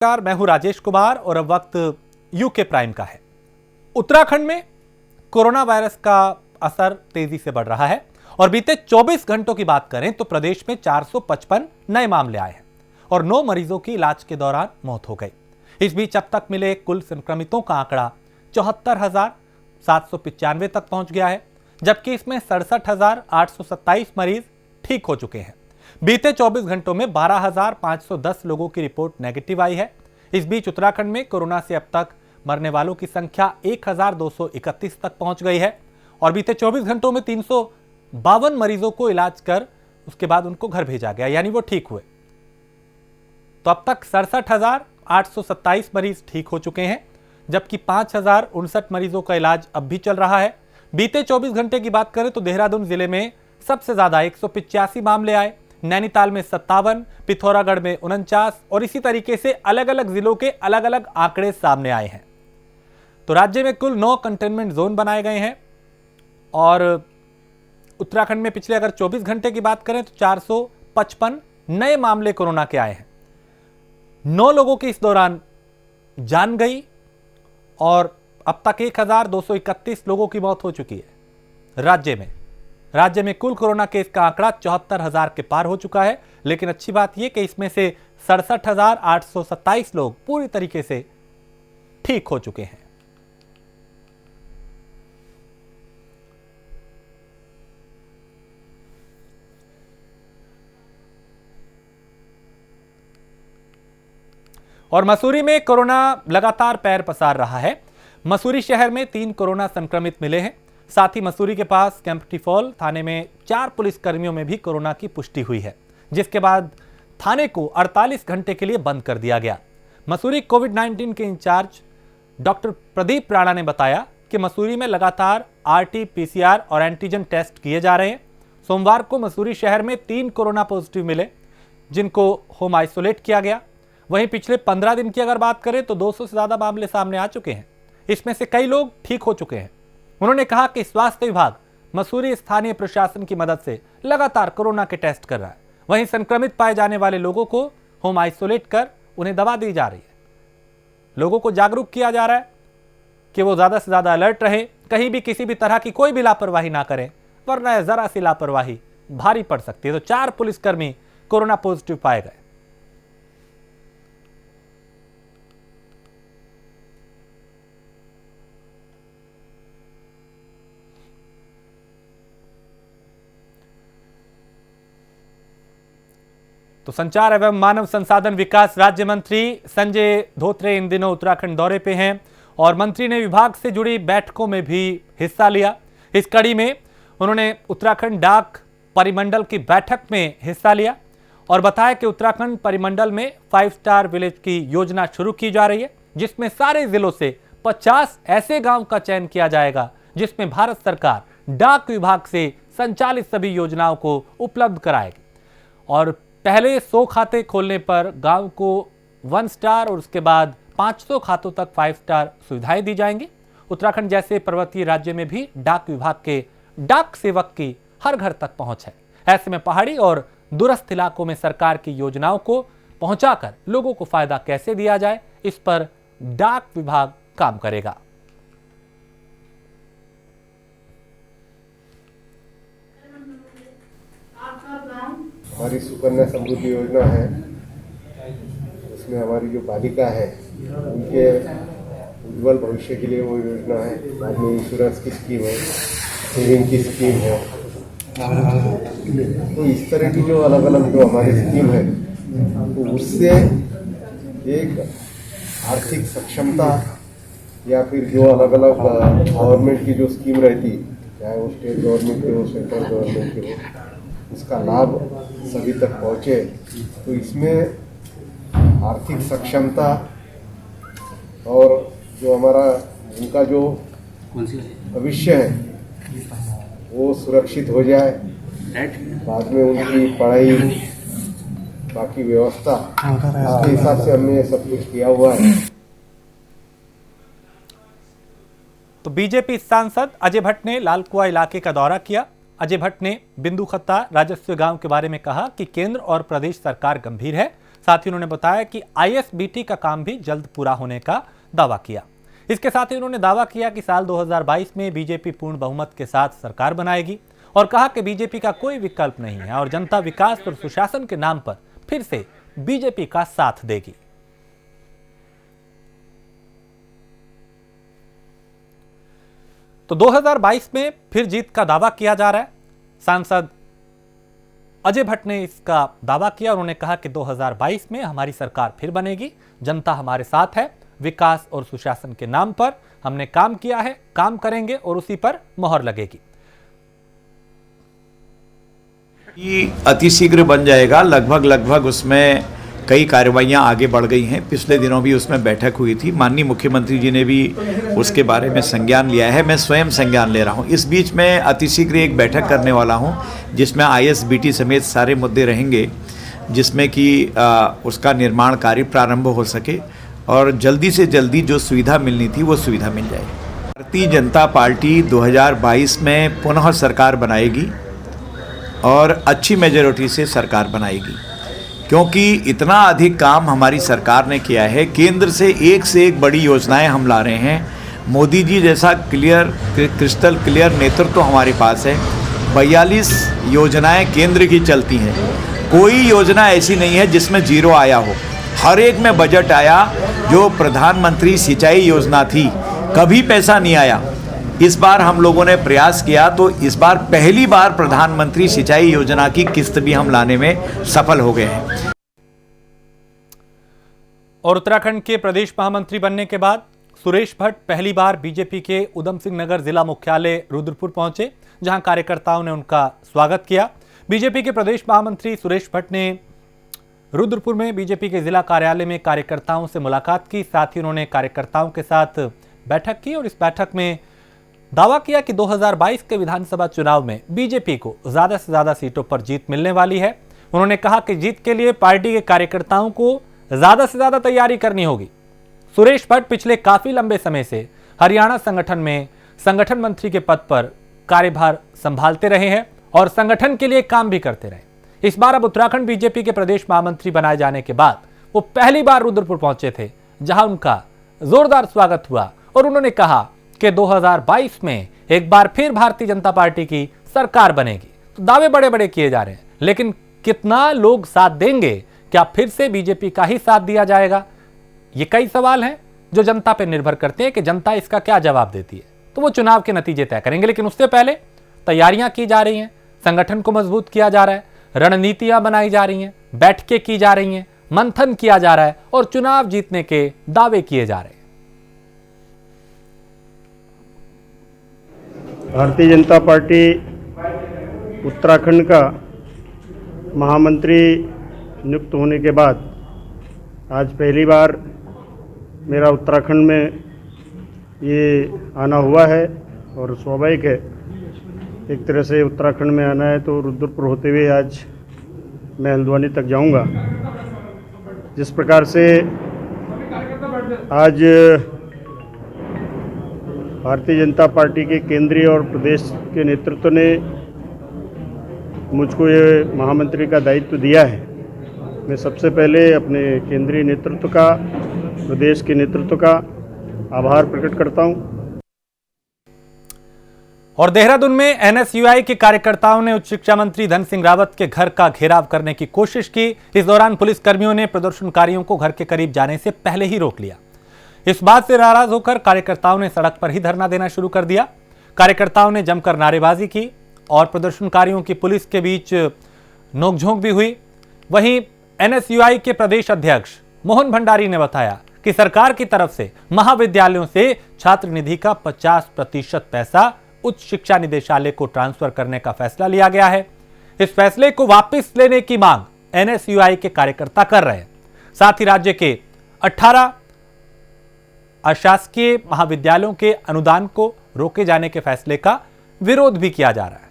नमस्कार, मैं हूं राजेश कुमार और अब वक्त यूके प्राइम का है। उत्तराखंड में कोरोना वायरस का असर तेजी से बढ़ रहा है और बीते 24 घंटों की बात करें तो प्रदेश में 455 नए मामले आए हैं और 9 मरीजों की इलाज के दौरान मौत हो गई। इस बीच अब तक मिले कुल संक्रमितों का आंकड़ा 74,795 तक पहुंच गया है, जबकि इसमें 67,827 मरीज ठीक हो चुके हैं। बीते 24 घंटों में 12,510 लोगों की रिपोर्ट नेगेटिव आई है। इस बीच उत्तराखंड में कोरोना से अब तक मरने वालों की संख्या 1,231 तक पहुंच गई है और बीते 24 घंटों में 352 मरीजों को इलाज कर उसके बाद उनको घर भेजा गया, यानी वो ठीक हुए। तो अब तक 67,827 मरीज ठीक हो चुके हैं, जबकि 5,059 मरीजों का इलाज अब भी चल रहा है। बीते 24 घंटे की बात करें तो देहरादून जिले में सबसे ज्यादा 185 मामले आए, नैनीताल में 57, पिथौरागढ़ में 49 और इसी तरीके से अलग अलग जिलों के अलग अलग आंकड़े सामने आए हैं। तो राज्य में कुल 9 कंटेनमेंट जोन बनाए गए हैं और उत्तराखंड में पिछले अगर 24 घंटे की बात करें तो 455 नए मामले कोरोना के आए हैं। 9 लोगों की इस दौरान जान गई और अब तक 1,231 लोगों की मौत हो चुकी है। राज्य में कुल कोरोना केस का आंकड़ा 74,000 के पार हो चुका है, लेकिन अच्छी बात यह कि इसमें से 67,827 लोग पूरी तरीके से ठीक हो चुके हैं। और मसूरी में कोरोना लगातार पैर पसार रहा है। मसूरी शहर में 3 कोरोना संक्रमित मिले हैं। साथ ही मसूरी के पास कैंपटी फॉल थाने में 4 पुलिसकर्मियों में भी कोरोना की पुष्टि हुई है, जिसके बाद थाने को 48 घंटे के लिए बंद कर दिया गया। मसूरी कोविड-19 के इंचार्ज डॉक्टर प्रदीप राणा ने बताया कि मसूरी में लगातार RT-PCR और एंटीजन टेस्ट किए जा रहे हैं। सोमवार को मसूरी शहर में 3 कोरोना पॉजिटिव मिले, जिनको होम आइसोलेट किया गया। वहीं पिछले 15 दिन की अगर बात करें तो 200 से ज्यादा मामले सामने आ चुके हैं। इसमें से कई लोग ठीक हो चुके हैं। उन्होंने कहा कि स्वास्थ्य विभाग मसूरी स्थानीय प्रशासन की मदद से लगातार कोरोना के टेस्ट कर रहा है। वहीं संक्रमित पाए जाने वाले लोगों को होम आइसोलेट कर उन्हें दवा दी जा रही है। लोगों को जागरूक किया जा रहा है कि वो ज्यादा से ज्यादा अलर्ट रहे, कहीं भी किसी भी तरह की कोई भी लापरवाही ना करें, वरना जरा सी लापरवाही भारी पड़ सकती है। तो 4 पुलिसकर्मी कोरोना पॉजिटिव पाए गए। तो संचार एवं मानव संसाधन विकास राज्य मंत्री संजय धोत्रे इन दिनों उत्तराखंड दौरे पे हैं और मंत्री ने विभाग से जुड़ी बैठकों में भी हिस्सा लिया। इस कड़ी में उन्होंने उत्तराखंड डाक परिमंडल की बैठक में हिस्सा लिया और बताया कि उत्तराखंड परिमंडल में 5 स्टार विलेज की योजना शुरू की जा रही है, जिसमें सारे जिलों से 50 ऐसे गांव का चयन किया जाएगा जिसमें भारत सरकार डाक विभाग से संचालित सभी योजनाओं को उपलब्ध कराएगी। और पहले 100 खाते खोलने पर गांव को 1 स्टार और उसके बाद 500 खातों तक 5 स्टार सुविधाएं दी जाएंगी। उत्तराखंड जैसे पर्वतीय राज्य में भी डाक विभाग के डाक सेवक की हर घर तक पहुंच है। ऐसे में पहाड़ी और दूरस्थ इलाकों में सरकार की योजनाओं को पहुंचाकर लोगों को फायदा कैसे दिया जाए, इस पर डाक विभाग काम करेगा। हमारी सुकन्या समृद्धि योजना है, उसमें हमारी जो बालिका है उनके उज्जवल भविष्य के लिए वो योजना है। बाद में इंश्योरेंस की स्कीम है, सेविंग की स्कीम है। तो इस तरह की जो अलग अलग जो हमारी स्कीम है, तो उससे एक आर्थिक सक्षमता या फिर जो अलग अलग गवर्नमेंट की जो स्कीम रहती, चाहे वो स्टेट गवर्नमेंट की हो, सेंट्रल गवर्नमेंट की हो, उसका लाभ सभी तक पहुँचे। तो इसमें आर्थिक सक्षमता और जो हमारा उनका जो भविष्य है वो सुरक्षित हो जाए। बाद में उनकी पढ़ाई, बाकी व्यवस्था उसके हिसाब से हमने सब कुछ किया हुआ है। तो बीजेपी सांसद अजय भट्ट ने लालकुआ इलाके का दौरा किया। अजय भट्ट ने बिंदु खत्ता राजस्व गांव के बारे में कहा कि केंद्र और प्रदेश सरकार गंभीर है, साथ ही उन्होंने बताया कि ISBT का काम भी जल्द पूरा होने का दावा किया। इसके साथ ही उन्होंने दावा किया कि साल 2022 में बीजेपी पूर्ण बहुमत के साथ सरकार बनाएगी और कहा कि बीजेपी का कोई विकल्प नहीं है और जनता विकास और सुशासन के नाम पर फिर से बीजेपी का साथ देगी। तो 2022 में फिर जीत का दावा किया जा रहा है। सांसद अजय भट्ट ने इसका दावा किया। उन्होंने कहा कि 2022 में हमारी सरकार फिर बनेगी, जनता हमारे साथ है, विकास और सुशासन के नाम पर हमने काम किया है, काम करेंगे और उसी पर मोहर लगेगी। ये अतिशीघ्र बन जाएगा। लगभग उसमें कई कार्रवाइयां आगे बढ़ गई हैं। पिछले दिनों भी उसमें बैठक हुई थी। माननीय मुख्यमंत्री जी ने भी उसके बारे में संज्ञान लिया है। मैं स्वयं संज्ञान ले रहा हूं। इस बीच में अतिशीघ्र एक बैठक करने वाला हूं जिसमें ISBT समेत सारे मुद्दे रहेंगे, जिसमें कि उसका निर्माण कार्य प्रारंभ हो सके और जल्दी से जल्दी जो सुविधा मिलनी थी वो सुविधा मिल जाए। भारतीय जनता पार्टी 2022 में पुनः सरकार बनाएगी और अच्छी मेजॉरिटी से सरकार बनाएगी, क्योंकि इतना अधिक काम हमारी सरकार ने किया है। केंद्र से एक बड़ी योजनाएं हम ला रहे हैं। मोदी जी जैसा क्रिस्टल क्लियर नेतृत्व तो हमारे पास है। 42 योजनाएं केंद्र की चलती हैं। कोई योजना ऐसी नहीं है जिसमें जीरो आया हो। हर एक में बजट आया। जो प्रधानमंत्री सिंचाई योजना थी, कभी पैसा नहीं आया। इस बार हम लोगों ने प्रयास किया तो इस बार पहली बार प्रधानमंत्री सिंचाई योजना की किस्त भी हम लाने में सफल हो गए हैं। और उत्तराखंड के प्रदेश महामंत्री बनने के बाद सुरेश भट्ट पहली बार बीजेपी के उधम सिंह नगर जिला मुख्यालय रुद्रपुर पहुंचे, जहां कार्यकर्ताओं ने उनका स्वागत किया। बीजेपी के प्रदेश महामंत्री सुरेश भट्ट ने रुद्रपुर में बीजेपी के जिला कार्यालय में कार्यकर्ताओं से मुलाकात की। साथ ही उन्होंने कार्यकर्ताओं के साथ बैठक की और इस बैठक में दावा किया कि 2022 के विधानसभा चुनाव में बीजेपी को ज्यादा से ज्यादा सीटों पर जीत मिलने वाली है। उन्होंने कहा कि जीत के लिए पार्टी के कार्यकर्ताओं को ज्यादा से ज्यादा तैयारी करनी होगी। सुरेश भट्ट पिछले काफी लंबे समय से हरियाणा संगठन में संगठन मंत्री के पद पर कार्यभार संभालते रहे हैं और संगठन के लिए काम भी करते रहे। इस बार अब उत्तराखंड बीजेपी के प्रदेश महामंत्री बनाए जाने के बाद वो पहली बार रुद्रपुर पहुंचे थे, जहां उनका जोरदार स्वागत हुआ और उन्होंने कहा कि 2022 में एक बार फिर भारतीय जनता पार्टी की सरकार बनेगी। तो दावे बड़े बड़े किए जा रहे हैं, लेकिन कितना लोग साथ देंगे? क्या फिर से बीजेपी का ही साथ दिया जाएगा? ये कई सवाल हैं जो जनता पर निर्भर करते हैं कि जनता इसका क्या जवाब देती है। तो वो चुनाव के नतीजे तय करेंगे, लेकिन उससे पहले तैयारियां की जा रही हैं, संगठन को मजबूत किया जा रहा है, रणनीतियां बनाई जा रही हैं, बैठकें की जा रही हैं, मंथन किया जा रहा है और चुनाव जीतने के दावे किए जा रहे हैं। भारतीय जनता पार्टी उत्तराखंड का महामंत्री नियुक्त होने के बाद आज पहली बार मेरा उत्तराखंड में ये आना हुआ है और स्वाभाविक है, एक तरह से उत्तराखंड में आना है तो रुद्रपुर होते हुए आज मैं हल्द्वानी तक जाऊंगा। जिस प्रकार से आज भारतीय जनता पार्टी के केंद्रीय और प्रदेश के नेतृत्व ने मुझको ये महामंत्री का दायित्व दिया है, मैं सबसे पहले अपने केंद्रीय नेतृत्व का, प्रदेश के नेतृत्व का आभार प्रकट करता हूं। और देहरादून में NSUI के कार्यकर्ताओं ने उच्च शिक्षा मंत्री धन सिंह रावत के घर का घेराव करने की कोशिश की। इस दौरान पुलिस कर्मियों ने प्रदर्शनकारियों को घर के करीब जाने से पहले ही रोक लिया। इस बात से नाराज होकर कार्यकर्ताओं ने सड़क पर ही धरना देना शुरू कर दिया। कार्यकर्ताओं ने जमकर नारेबाजी की और प्रदर्शनकारियों की पुलिस के बीच नोकझोंक भी हुई। वहीं NSUI के प्रदेश अध्यक्ष मोहन भंडारी ने बताया कि सरकार की तरफ से महाविद्यालयों से छात्र निधि का 50% पैसा उच्च शिक्षा निदेशालय को ट्रांसफर करने का फैसला लिया गया है। इस फैसले को वापस लेने की मांग NSUI के कार्यकर्ता कर रहे हैं। साथ ही राज्य के 18 अशासकीय महाविद्यालयों के अनुदान को रोके जाने के फैसले का विरोध भी किया जा रहा है।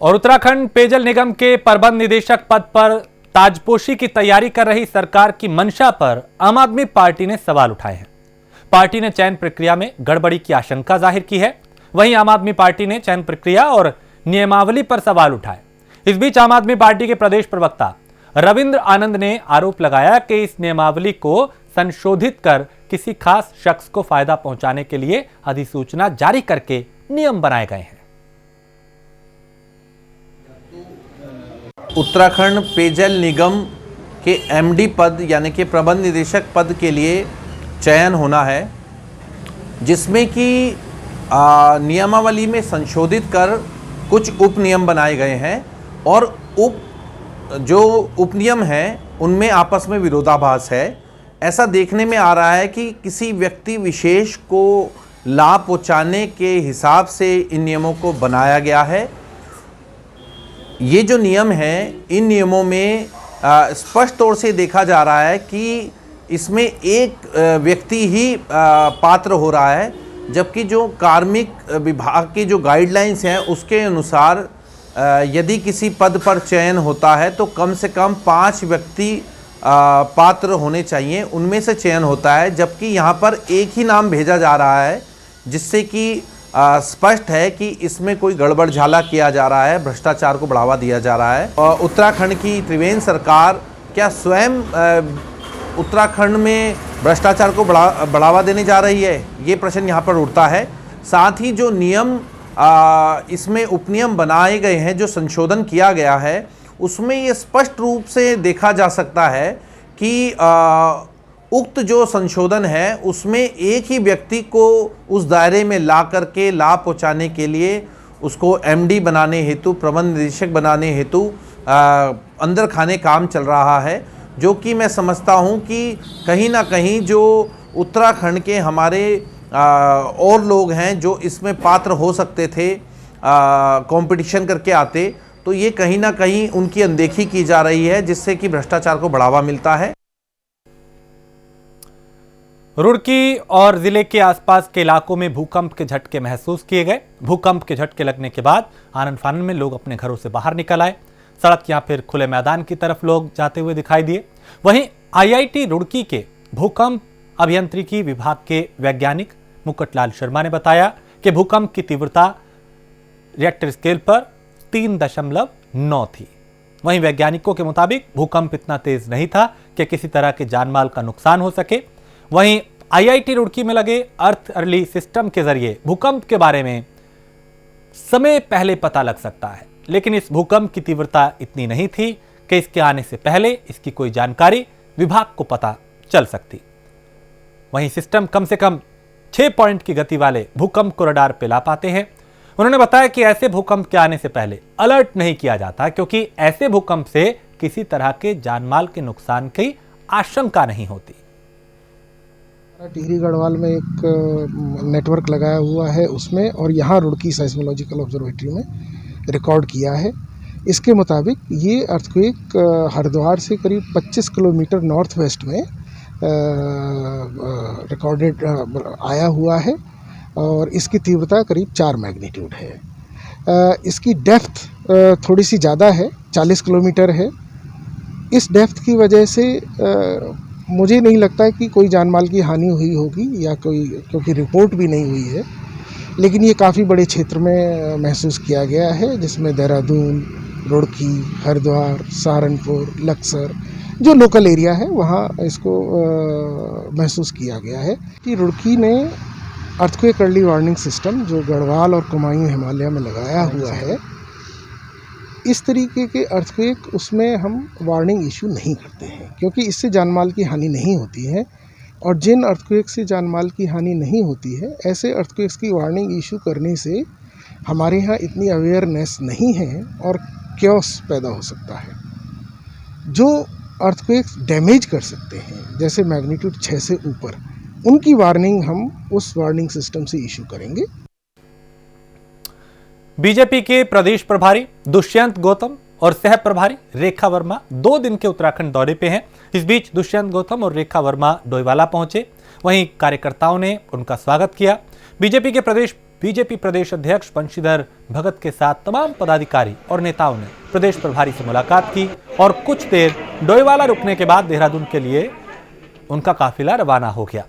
और उत्तराखंड पेयजल निगम के प्रबंध निदेशक पद पर ताजपोशी की तैयारी कर रही सरकार की मंशा पर आम आदमी पार्टी ने सवाल उठाए हैं। पार्टी ने चयन प्रक्रिया में गड़बड़ी की आशंका जाहिर की है। वहीं आम आदमी पार्टी ने चयन प्रक्रिया और नियमावली पर सवाल उठाए। इस बीच आम आदमी पार्टी के प्रदेश प्रवक्ता रविंद्र आनंद ने आरोप लगाया कि इस नियमावली को संशोधित कर किसी खास शख्स को फायदा पहुंचाने के लिए अधिसूचना जारी करके नियम बनाए गए हैं। उत्तराखंड पेयजल निगम के एमडी पद यानी कि प्रबंध निदेशक पद के लिए चयन होना है, जिसमें कि नियमावली में संशोधित कर कुछ उप नियम बनाए गए हैं और जो उपनियम हैं उनमें आपस में विरोधाभास है। ऐसा देखने में आ रहा है कि किसी व्यक्ति विशेष को लाभ पहुंचाने के हिसाब से इन नियमों को बनाया गया है। ये जो नियम हैं, इन नियमों में स्पष्ट तौर से देखा जा रहा है कि इसमें एक व्यक्ति ही पात्र हो रहा है, जबकि जो कार्मिक विभाग की जो गाइडलाइंस हैं उसके अनुसार यदि किसी पद पर चयन होता है तो कम से कम 5 व्यक्ति पात्र होने चाहिए, उनमें से चयन होता है। जबकि यहाँ पर एक ही नाम भेजा जा रहा है, जिससे कि स्पष्ट है कि इसमें कोई गड़बड़ झाला किया जा रहा है, भ्रष्टाचार को बढ़ावा दिया जा रहा है। और उत्तराखंड की त्रिवेंद्र सरकार क्या स्वयं उत्तराखंड में भ्रष्टाचार को बढ़ावा देने जा रही है, ये प्रश्न यहाँ पर उठता है। साथ ही जो नियम इसमें उपनियम बनाए गए हैं, जो संशोधन किया गया है, उसमें ये स्पष्ट रूप से देखा जा सकता है कि उक्त जो संशोधन है उसमें एक ही व्यक्ति को उस दायरे में ला करके लाभ पहुंचाने के लिए उसको एमडी बनाने हेतु, प्रबंध निदेशक बनाने हेतु अंदर खाने काम चल रहा है, जो कि मैं समझता हूं कि कहीं ना कहीं जो उत्तराखंड के हमारे और लोग हैं जो इसमें पात्र हो सकते थे, कंपटीशन करके आते, तो ये कहीं ना कहीं उनकी अनदेखी की जा रही है, जिससे कि भ्रष्टाचार को बढ़ावा मिलता है। रुड़की और जिले के आसपास के इलाकों में भूकंप के झटके महसूस किए गए। भूकंप के झटके लगने के बाद आनन फानन में लोग अपने घरों से बाहर निकल आए। सड़क या फिर खुले मैदान की तरफ लोग जाते हुए दिखाई दिए। वहीं आईआईटी रुड़की के भूकंप अभियांत्रिकी विभाग के वैज्ञानिक मुकुटलाल शर्मा ने बताया कि भूकंप की तीव्रता रिएक्टर स्केल पर 3.9 थी। वहीं वैज्ञानिकों के मुताबिक भूकंप इतना तेज नहीं था कि किसी तरह के जानमाल का नुकसान हो सके। वहीं आईआईटी रुड़की में लगे अर्थ अर्ली सिस्टम के जरिए भूकंप के बारे में समय पहले पता लग सकता है, लेकिन इस भूकंप की तीव्रता इतनी नहीं थी कि इसके आने से पहले इसकी कोई जानकारी विभाग को पता चल सकती। वहीं सिस्टम कम से कम 6 पॉइंट की गति वाले भूकंप को रडार पे ला पाते हैं। उन्होंने बताया कि ऐसे भूकंप के आने से पहले अलर्ट नहीं किया जाता, क्योंकि ऐसे भूकंप से किसी तरह के जानमाल के नुकसान की आशंका नहीं होती। टिहरी गढ़वाल में एक नेटवर्क लगाया हुआ है उसमें, और यहाँ रुड़की साइस्मोलॉजिकल ऑब्जर्वेटरी में रिकॉर्ड किया है। इसके मुताबिक ये अर्थक्वेक हरिद्वार से करीब 25 किलोमीटर नॉर्थ वेस्ट में रिकॉर्डेड आया हुआ है और इसकी तीव्रता करीब 4 मैग्नीट्यूड है। इसकी डेप्थ थोड़ी सी ज़्यादा है, 40 किलोमीटर है। इस डेप्थ की वजह से मुझे नहीं लगता कि कोई जानमाल की हानि हुई होगी या कोई, क्योंकि रिपोर्ट भी नहीं हुई है। लेकिन ये काफ़ी बड़े क्षेत्र में महसूस किया गया है, जिसमें देहरादून, रुड़की, हरिद्वार, सहारनपुर, लक्सर जो लोकल एरिया है वहाँ इसको महसूस किया गया है कि रुड़की ने अर्थक्वेक अर्ली वार्निंग सिस्टम जो गढ़वाल और कुमायूं हिमालय में लगाया हुआ है, इस तरीके के अर्थक्वेक उसमें हम वार्निंग इशू नहीं करते हैं, क्योंकि इससे जानमाल की हानि नहीं होती है। और जिन अर्थक्वेक से जानमाल की हानि नहीं होती है, ऐसे अर्थक्वेक्स की वार्निंग इशू करने से हमारे यहाँ इतनी अवेयरनेस नहीं है और क्योस पैदा हो सकता है। जो अर्थक्वेक्स डैमेज कर सकते हैं, जैसे मैग्नीट्यूड 6 से ऊपर, उनकी वार्निंग हम उस वार्निंग सिस्टम से इशू करेंगे। बीजेपी के प्रदेश प्रभारी दुष्यंत गौतम और सह प्रभारी रेखा वर्मा 2 दिन के उत्तराखंड दौरे पे हैं। इस बीच दुष्यंत गौतम और रेखा वर्मा डोईवाला पहुंचे। वहीं कार्यकर्ताओं ने उनका स्वागत किया। बीजेपी के प्रदेश बीजेपी प्रदेश अध्यक्ष बंशीधर भगत के साथ तमाम पदाधिकारी और नेताओं ने प्रदेश प्रभारी से मुलाकात की और कुछ देर डोईवाला रुकने के बाद देहरादून के लिए उनका काफिला रवाना हो गया।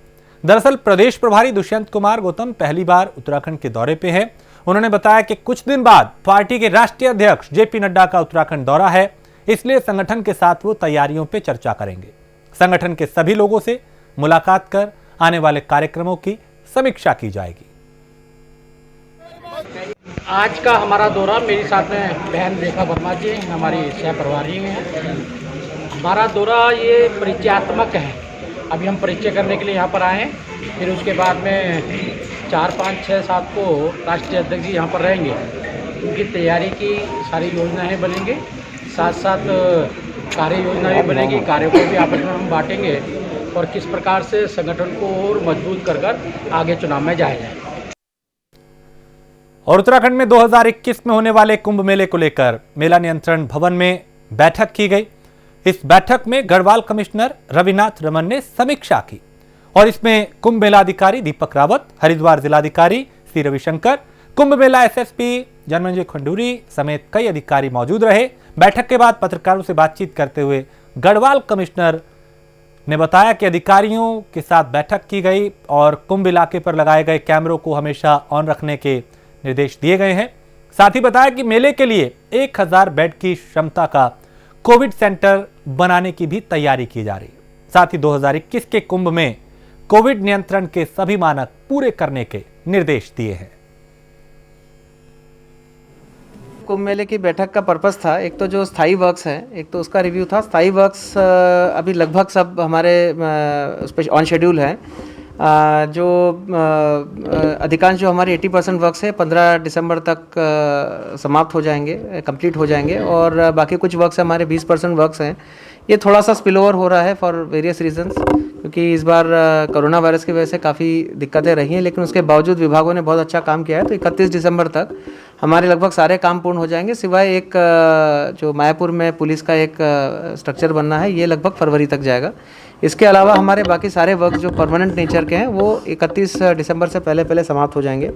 दरअसल प्रदेश प्रभारी दुष्यंत कुमार गौतम पहली बार उत्तराखंड के दौरे पे हैं। उन्होंने बताया कि कुछ दिन बाद पार्टी के राष्ट्रीय अध्यक्ष जेपी नड्डा का उत्तराखंड दौरा है, इसलिए संगठन के साथ वो तैयारियों पे चर्चा करेंगे। संगठन के सभी लोगों से मुलाकात कर आने वाले कार्यक्रमों की समीक्षा की जाएगी। आज का हमारा दौरा, मेरे साथ में बहन रेखा वर्मा जी हमारी सह प्रभारी हैं। हमारा दौरा ये परिचयात्मक है। अभी हम परिचय करने के लिए यहाँ पर आए हैं, फिर उसके बाद में 4, 5, 6, 7 को राष्ट्रीय अध्यक्ष जी यहाँ पर रहेंगे। उनकी तैयारी की सारी योजनाएं बनेंगी, साथ साथ कार्य योजनाएं बनेगी। कार्यों को भी आपस में हम बांटेंगे और किस प्रकार से संगठन को और मजबूत कर आगे चुनाव में जाया जाए। और उत्तराखंड में 2021 में होने वाले कुंभ मेले को लेकर मेला नियंत्रण भवन में बैठक की गई। इस बैठक में गढ़वाल कमिश्नर रविनाथ रमन ने समीक्षा की और इसमें कुंभ मेला अधिकारी दीपक रावत, हरिद्वार जिलाधिकारी सी रविशंकर, कुंभ मेला एसएसपी जनमंजय खंडूरी समेत कई अधिकारी मौजूद रहे। बैठक के बाद पत्रकारों से बातचीत करते हुए गढ़वाल कमिश्नर ने बताया कि अधिकारियों के साथ बैठक की गई और कुंभ इलाके पर लगाए गए कैमरों को हमेशा ऑन रखने के निर्देश दिए गए हैं। साथ ही बताया कि मेले के लिए 1000 बेड की क्षमता का कोविड सेंटर बनाने की भी तैयारी की जा रही है। साथ ही 2021 के कुंभ में कोविड नियंत्रण के सभी मानक पूरे करने के निर्देश दिए हैं। कुंभ मेले की बैठक का पर्पस था, एक तो जो स्थायी वर्क्स है, एक तो उसका रिव्यू था। स्थायी वर्क्स अभी लगभग सब हमारे उस पर ऑन शेड्यूल है। जो अधिकांश जो हमारे 80% वर्क्स है 15 दिसंबर तक समाप्त हो जाएंगे, कंप्लीट हो जाएंगे और बाकी कुछ वर्क्स हमारे 20% वर्क्स हैं। ये थोड़ा सा स्पिल ओवर हो रहा है फॉर वेरियस रीजंस, क्योंकि इस बार कोरोना वायरस की वजह से काफ़ी दिक्कतें रही हैं, लेकिन उसके बावजूद विभागों ने बहुत अच्छा काम किया है। तो 31 दिसंबर तक हमारे लगभग सारे काम पूर्ण हो जाएंगे, सिवाय एक जो मायापुर में पुलिस का एक स्ट्रक्चर बनना है, ये लगभग फरवरी तक जाएगा। इसके अलावा हमारे बाकी सारे वर्क जो परमानेंट नेचर के हैं वो 31 दिसंबर से पहले समाप्त हो जाएंगे।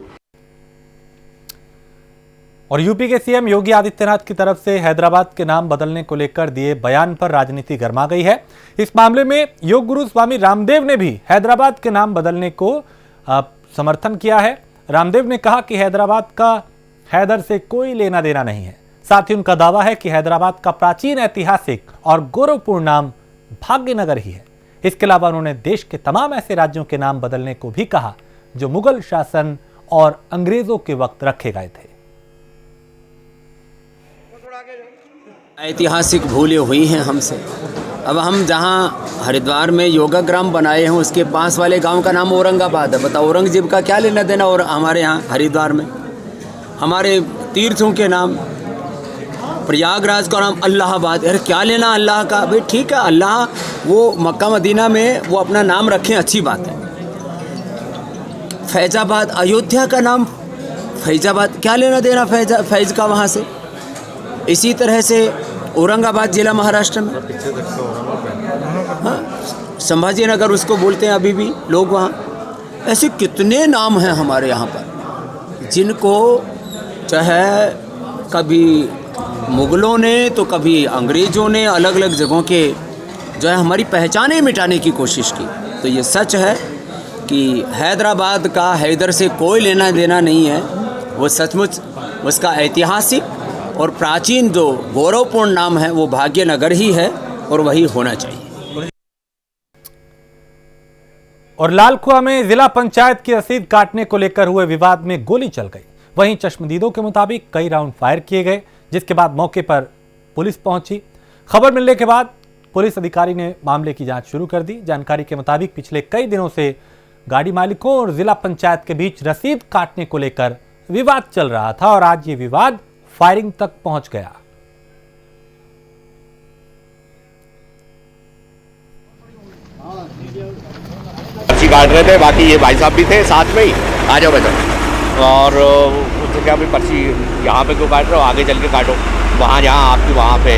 और यूपी के सीएम योगी आदित्यनाथ की तरफ से हैदराबाद के नाम बदलने को लेकर दिए बयान पर राजनीति गर्मा गई है। इस मामले में योग गुरु स्वामी रामदेव ने भी हैदराबाद के नाम बदलने को समर्थन किया है। रामदेव ने कहा कि हैदराबाद का हैदर से कोई लेना देना नहीं है। साथ ही उनका दावा है कि हैदराबाद का प्राचीन ऐतिहासिक और गौरवपूर्ण नाम भाग्यनगर ही है। इसके अलावा उन्होंने देश के तमाम ऐसे राज्यों के नाम बदलने को भी कहा जो मुगल शासन और अंग्रेजों के वक्त रखे गए थे। ऐतिहासिक भूलें हुई हैं हमसे। अब हम जहाँ हरिद्वार में योगा ग्राम बनाए हैं उसके पास वाले गांव का नाम औरंगाबाद है। बताओ औरंगजेब का क्या लेना देना और हमारे यहाँ हरिद्वार में। हमारे तीर्थों के नाम, प्रयागराज का नाम अल्लाहाबाद, अरे क्या लेना अल्लाह का। भाई ठीक है, अल्लाह वो मक्का मदीना में वो अपना नाम रखें, अच्छी बात है। फैजाबाद, अयोध्या का नाम फैजाबाद, क्या लेना देना फैज का वहाँ से। इसी तरह से औरंगाबाद जिला महाराष्ट्र में, हाँ, संभाजी नगर उसको बोलते हैं अभी भी लोग वहाँ। ऐसे कितने नाम हैं हमारे यहाँ पर जिनको चाहे कभी मुगलों ने तो कभी अंग्रेज़ों ने अलग अलग जगहों के जो है हमारी पहचानें मिटाने की कोशिश की। तो ये सच है कि हैदराबाद का हैदर से कोई लेना देना नहीं है। वो सचमुच उसका ऐतिहासिक और प्राचीन जो गौरवपूर्ण नाम है वो भाग्यनगर ही है और वही होना चाहिए। और लालकुआ में जिला पंचायत की रसीद काटने को लेकर हुए विवाद में गोली चल गई। वहीं चश्मदीदों के मुताबिक कई राउंड फायर किए गए, जिसके बाद मौके पर पुलिस पहुंची। खबर मिलने के बाद पुलिस अधिकारी ने मामले की जांच शुरू कर दी। जानकारी के मुताबिक पिछले कई दिनों से गाड़ी मालिकों और जिला पंचायत के बीच रसीद काटने को लेकर विवाद चल रहा था और आज ये विवाद फायरिंग तक पहुंच गया। काट रहे थे, बाकी ये भाई साहब भी थे साथ में ही। आ जाओ बच्चों। और उससे क्या, भाई पर्ची यहाँ पे क्यों काट रहे हो, आगे चल के काटो, वहाँ जहाँ आपकी वहाँ पे।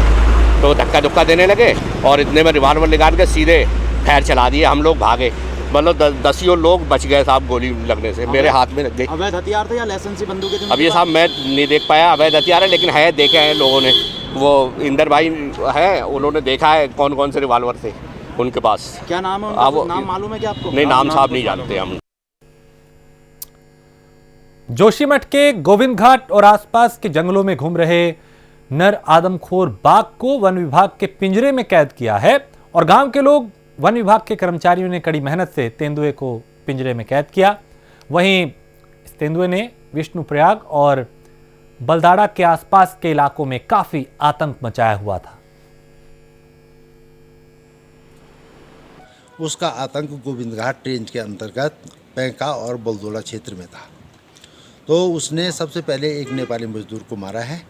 तो धक्का धुक्का देने लगे और इतने में रिवाल्वर निकाल के सीधे फायर चला दिए। हम लोग भागे, मतलब 10 लोग बच गए साहब गोली लगने से, मेरे हाथ में लग गई। अवैध हथियार थे या लाइसेंसी बंदूकें थी? अब ये साहब मैं नहीं देख पाया अवैध हथियार है, लेकिन है देखे हैं लोगों ने। वो इंदर भाई है, उन्होंने देखा है कौन कौन से रिवॉल्वर थे उनके पास। क्या नाम है उनका? नाम मालूम है क्या आपको? नहीं, नाम साहब नहीं जानते हम। जोशीमठ के गोविंद घाट और आसपास के जंगलों में घूम रहे नर आदमखोर बाघ को वन विभाग के पिंजरे में कैद किया है और गांव के लोग, वन विभाग के कर्मचारियों ने कड़ी मेहनत से तेंदुए को पिंजरे में कैद किया। वहीं इस तेंदुए ने विष्णुप्रयाग और बलदाड़ा के आसपास के इलाकों में काफी आतंक मचाया हुआ था। उसका आतंक गोविंद घाट रेंज के अंतर्गत पैंका और बलदोड़ा क्षेत्र में था। तो उसने सबसे पहले एक नेपाली मजदूर को मारा है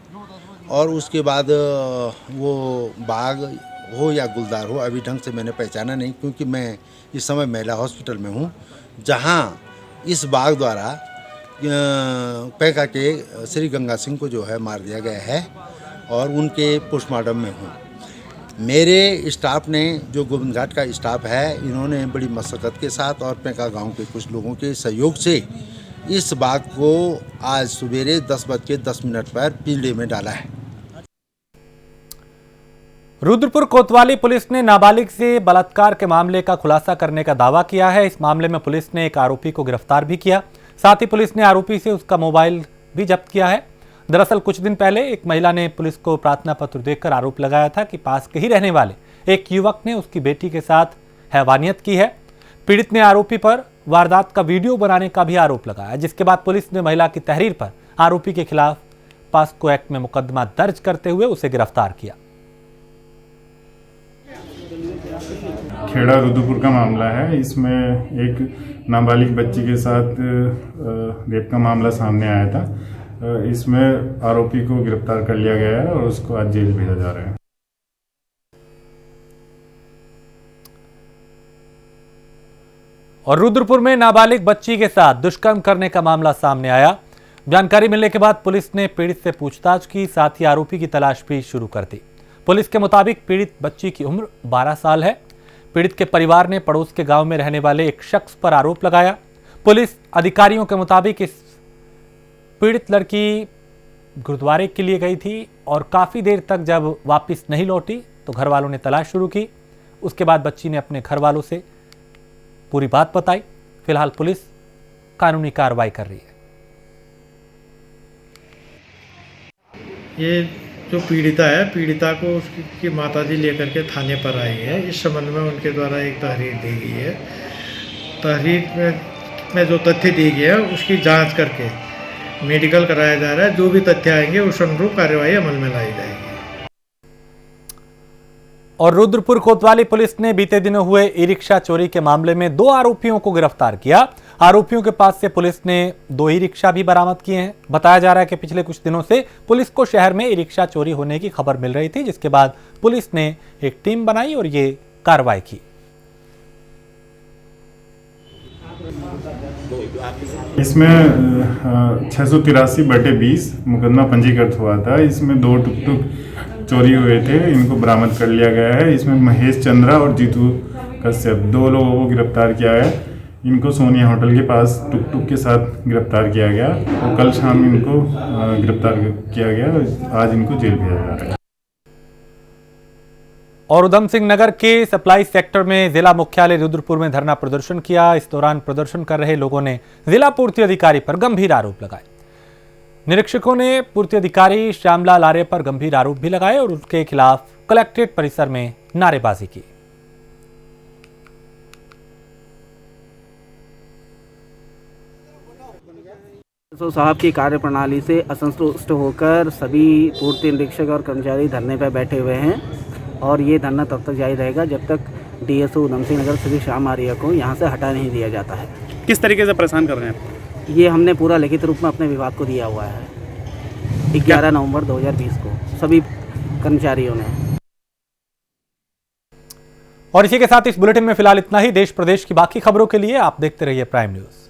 और उसके बाद वो बाघ हो या गुलदार हो, अभी ढंग से मैंने पहचाना नहीं, क्योंकि मैं इस समय महिला हॉस्पिटल में हूँ, जहाँ इस बाघ द्वारा पैका के श्री गंगा सिंह को जो है मार दिया गया है और उनके पोस्टमार्टम में हूँ। मेरे स्टाफ ने, जो गोविंद घाट का स्टाफ है, इन्होंने बड़ी मशक्क़त के साथ और पैका गांव के कुछ लोगों के सहयोग से इस बाघ को आज सवेरे 10:10 पर पिंजरे में डाला है। रुद्रपुर कोतवाली पुलिस ने नाबालिग से बलात्कार के मामले का खुलासा करने का दावा किया है। इस मामले में पुलिस ने एक आरोपी को गिरफ्तार भी किया, साथ ही पुलिस ने आरोपी से उसका मोबाइल भी जब्त किया है। दरअसल कुछ दिन पहले एक महिला ने पुलिस को प्रार्थना पत्र देकर आरोप लगाया था कि पास के ही रहने वाले एक युवक ने उसकी बेटी के साथ हैवानियत की है। पीड़ित ने आरोपी पर वारदात का वीडियो बनाने का भी आरोप लगाया, जिसके बाद पुलिस ने महिला की तहरीर पर आरोपी के खिलाफ पास्को एक्ट में मुकदमा दर्ज करते हुए उसे गिरफ्तार किया। खेड़ा रुद्रपुर का मामला है। इसमें एक नाबालिग बच्ची के साथ रेप का मामला सामने आया था। इसमें आरोपी को गिरफ्तार कर लिया गया है और उसको आज जेल भेजा जा रहा है। और रुद्रपुर में नाबालिग बच्ची के साथ दुष्कर्म करने का मामला सामने आया। जानकारी मिलने के बाद पुलिस ने पीड़ित से पूछताछ की, साथ ही आरोपी की तलाश भी शुरू कर दी। पुलिस के मुताबिक पीड़ित बच्ची की उम्र 12 साल है। पीड़ित के परिवार ने पड़ोस के गांव में रहने वाले एक शख्स पर आरोप लगाया। पुलिस अधिकारियों के मुताबिक इस पीड़ित लड़की गुरुद्वारे के लिए गई थी और काफी देर तक जब वापस नहीं लौटी तो घर वालों ने तलाश शुरू की। उसके बाद बच्ची ने अपने घर वालों से पूरी बात बताई। फिलहाल पुलिस कानूनी कार्रवाई कर रही है। ये जो पीड़िता है, पीड़िता को उसकी माताजी लेकर के थाने पर आई है। इस संबंध में उनके द्वारा एक तहरीर दी गई है। तहरीर में जो तथ्य दिए गए हैं उसकी जांच करके मेडिकल कराया जा रहा है। जो भी तथ्य आएंगे उस अनुरूप कार्यवाही अमल में लाई जाएगी। और रुद्रपुर कोतवाली पुलिस ने बीते दिनों हुए ई रिक्शा चोरी के मामले में 2 आरोपियों को गिरफ्तार किया। आरोपियों के पास से पुलिस ने 2 ई रिक्शा भी बरामद किए हैं। बताया जा रहा है कि पिछले कुछ दिनों से पुलिस को शहर में ई रिक्शा चोरी होने की खबर मिल रही थी, जिसके बाद पुलिस ने एक टीम बनाई और ये कार्रवाई की। इसमें 683/20 मुकदमा पंजीकृत हुआ था। इसमें 2 टुकटुक चोरी हुए थे, इनको बरामद कर लिया गया है। इसमें महेश चंद्रा और जीतू कश्यप 2 लोगों को गिरफ्तार किया है। इनको सोनिया होटल के पास टुकटुक के साथ गिरफ्तार किया गया और कल शाम इनको गिरफ्तार किया गया। आज इनको जेल भेजा जा रहा है। और उधम सिंह नगर के सप्लाई सेक्टर में जिला मुख्यालय रुद्रपुर में धरना प्रदर्शन किया। इस दौरान प्रदर्शन कर रहे लोगों ने जिला पूर्ति अधिकारी पर गंभीर आरोप लगाए। निरीक्षकों ने पूर्ति अधिकारी श्यामलाल आर्य पर गंभीर आरोप भी लगाए और उनके खिलाफ कलेक्ट्रेट परिसर में नारेबाजी की। साहब की कार्यप्रणाली से असंतुष्ट होकर सभी पूर्ति निरीक्षक और कर्मचारी धरने पर बैठे हुए हैं और ये धरना तब तक जारी रहेगा जब तक डीएसओ उधम सिंह नगर श्री श्याम आर्य को यहाँ से हटा नहीं दिया जाता है। किस तरीके से परेशान कर रहे हैं? ये हमने पूरा लिखित रूप में अपने विभाग को दिया हुआ है 11 नवंबर 2020 को सभी कर्मचारियों ने। और इसी के साथ इस बुलेटिन में फिलहाल इतना ही। देश प्रदेश की बाकी खबरों के लिए आप देखते रहिए प्राइम न्यूज।